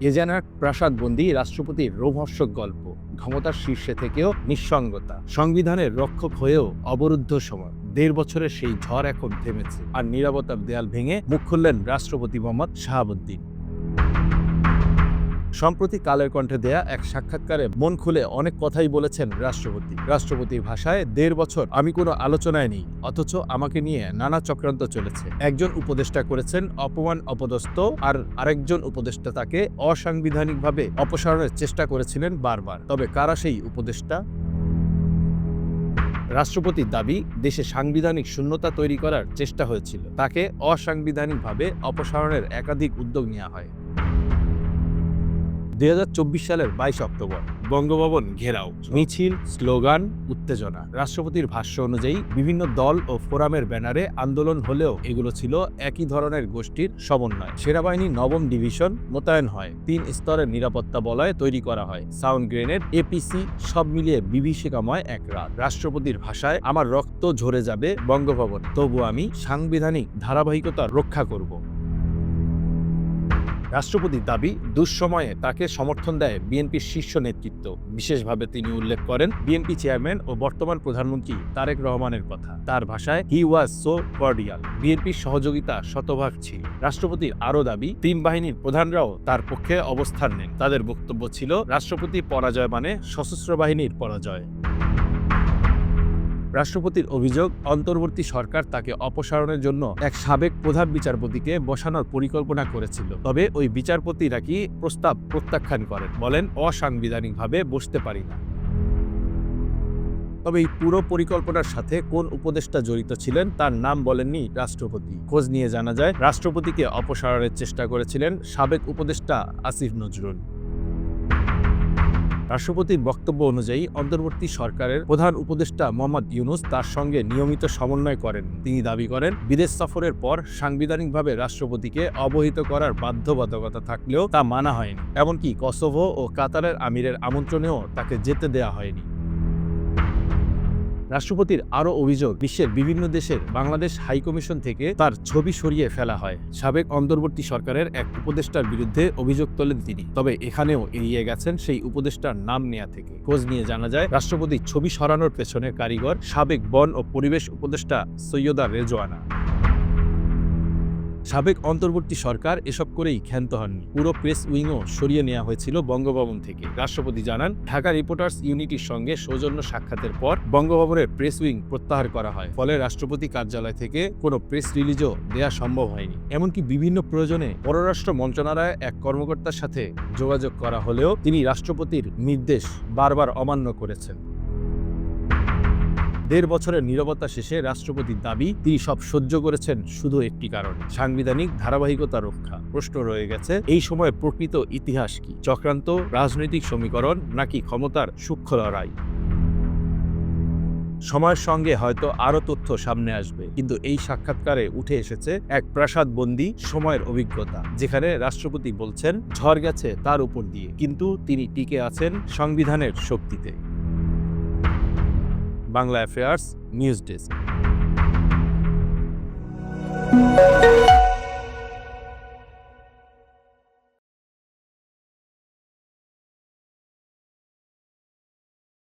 এ যেন এক প্রাসাদবন্দী রাষ্ট্রপতির রোমহর্ষক গল্প। ক্ষমতার শীর্ষে থেকেও নিঃসঙ্গতা, সংবিধানের রক্ষক হয়েও অবরুদ্ধ সময়। ১.৫ বছরের সেই ঝড় এখন থেমেছে, আর নীরবতার দেয়াল ভেঙে মুখ খুললেন রাষ্ট্রপতি মোহাম্মদ শাহাবুদ্দিন। সম্প্রতি কালের কণ্ঠে দেয়া এক সাক্ষাৎকারে মন খুলে অনেক কথাই বলেছেন রাষ্ট্রপতি। রাষ্ট্রপতির ভাষায়, ১.৫ বছর আমি কোনো আলোচনায় নেই, অথচ আমাকে নিয়ে নানা চক্রান্ত চলেছে। একজন উপদেষ্টা করেছেন অপমান অপদস্থ, আর আরেকজন উপদেষ্টা তাকে অসাংবিধানিকভাবে অপসারণের চেষ্টা করেছিলেন বারবার। তবে কারা সেই উপদেষ্টা? রাষ্ট্রপতির দাবি, দেশে সাংবিধানিক শূন্যতা তৈরি করার চেষ্টা হয়েছিল, তাকে অসাংবিধানিকভাবে অপসারণের একাধিক উদ্যোগ নেওয়া হয়। ২০২৪ সালের ২২ অক্টোবর বঙ্গভবন ঘেরাও, মিছিল, স্লোগান, উত্তেজনা। রাষ্ট্রপতির ভাষ্য অনুযায়ী বিভিন্ন দল ও ফোরামের ব্যানারে আন্দোলন হলেও এগুলো ছিল একই ধরনের গোষ্ঠীর সমন্বয়। সেনাবাহিনী ৯ম ডিভিশন মোতায়েন হয়, ৩ স্তরের নিরাপত্তা বলয় তৈরি করা হয়, সাউন্ড গ্রেনেড, এপিসি, সব মিলিয়ে বিভীষিকাময় এক রাত। রাষ্ট্রপতির ভাষায়, আমার রক্ত ঝরে যাবে বঙ্গভবন, তবু আমি সাংবিধানিক ধারাবাহিকতা রক্ষা করব। রাষ্ট্রপতির দাবি, দুঃসময়ে তাকে সমর্থন দেয় বিএনপির শীর্ষ নেতৃত্ব। বিশেষভাবে তিনি উল্লেখ করেন বিএনপি চেয়ারম্যান ও বর্তমান প্রধানমন্ত্রী তারেক রহমানের কথা। তার ভাষায়, হি ওয়াজ সো কর্ডিয়াল, বিএনপির সহযোগিতা শতভাগ ছিল। রাষ্ট্রপতির আরও দাবি, ৩ বাহিনীর প্রধানরাও তার পক্ষে অবস্থান নেন। তাদের বক্তব্য ছিল, রাষ্ট্রপতির পরাজয় মানে সশস্ত্র বাহিনীর পরাজয়। রাষ্ট্রপতির অভিযোগ, অন্তর্বর্তী সরকার তাকে অপসারণের জন্য এক সাবেক প্রধান বিচারপতিকে বসানোর পরিকল্পনা করেছিল। তবে ওই বিচারপতিরা কি প্রস্তাব প্রত্যাখ্যান করেন, বলেন অসাংবিধানিকভাবে বসতে পারি না। তবে এই পুরো পরিকল্পনার সাথে কোন উপদেষ্টা জড়িত ছিলেন তার নাম বলেননি রাষ্ট্রপতি। খোঁজ নিয়ে জানা যায়, রাষ্ট্রপতিকে অপসারণের চেষ্টা করেছিলেন সাবেক উপদেষ্টা আসিফ নজরুল। রাষ্ট্রপতির বক্তব্য অনুযায়ী, অন্তর্বর্তী সরকারের প্রধান উপদেষ্টা মোহাম্মদ ইউনূস তার সঙ্গে নিয়মিত সমন্বয় করেন। তিনি দাবি করেন, বিদেশ সফরের পর সাংবিধানিকভাবে রাষ্ট্রপতিকে অবহিত করার বাধ্যবাধকতা থাকলেও তা মানা হয়নি। এমনকি কসোভো ও কাতারের আমিরের আমন্ত্রণেও তাকে যেতে দেওয়া হয়নি। রাষ্ট্রপতির আরও অভিযোগ, বিশ্বের বিভিন্ন দেশের বাংলাদেশ হাইকমিশন থেকে তার ছবি সরিয়ে ফেলা হয়। সাবেক অন্তর্বর্তী সরকারের এক উপদেষ্টার বিরুদ্ধে অভিযোগ তোলেন তিনি, তবে এখানেও এড়িয়ে গেছেন সেই উপদেষ্টার নাম নেয়া থেকে। খোঁজ নিয়ে জানা যায়, রাষ্ট্রপতির ছবি সরানোর পেছনে কারিগর সাবেক বন ও পরিবেশ উপদেষ্টা সৈয়দা রেজওয়ানা। সাবেক অন্তর্বর্তী সরকার এসব করেই ক্ষান্ত হননি, পুরো প্রেস উইংও সরিয়ে নেওয়া হয়েছিল বঙ্গভবন থেকে। রাষ্ট্রপতি জানান, ঢাকা রিপোর্টার্স ইউনিটির সঙ্গে সৌজন্য সাক্ষাতের পর বঙ্গভবনের প্রেস উইং প্রত্যাহার করা হয়। ফলে রাষ্ট্রপতি কার্যালয় থেকে কোনো প্রেস রিলিজও দেয়া সম্ভব হয়নি। এমনকি বিভিন্ন প্রয়োজনে পররাষ্ট্র মন্ত্রণালয়ে এক কর্মকর্তার সাথে যোগাযোগ করা হলেও তিনি রাষ্ট্রপতির নির্দেশ বারবার অমান্য করেছেন। ১.৫ বছরের নীরবতা শেষে রাষ্ট্রপতির দাবি, তিনি সব সহ্য করেছেন শুধু একটি কারণে, সাংবিধানিক ধারাবাহিকতা রক্ষা। প্রশ্ন রয়ে গেছে, এই সময় প্রকৃত ইতিহাস কি? চক্রান্ত, রাজনৈতিক সমীকরণ, নাকি ক্ষমতার সূক্ষ্ম লড়াই? সময়ের সঙ্গে হয়তো আরও তথ্য সামনে আসবে, কিন্তু এই সাক্ষাৎকারে উঠে এসেছে এক প্রাসাদবন্দী সময়ের অভিজ্ঞতা, যেখানে রাষ্ট্রপতি বলছেন, ঝড় গেছে তার উপর দিয়ে, কিন্তু তিনি টিকে আছেন সংবিধানের শক্তিতে। Bangla affairs, news desk.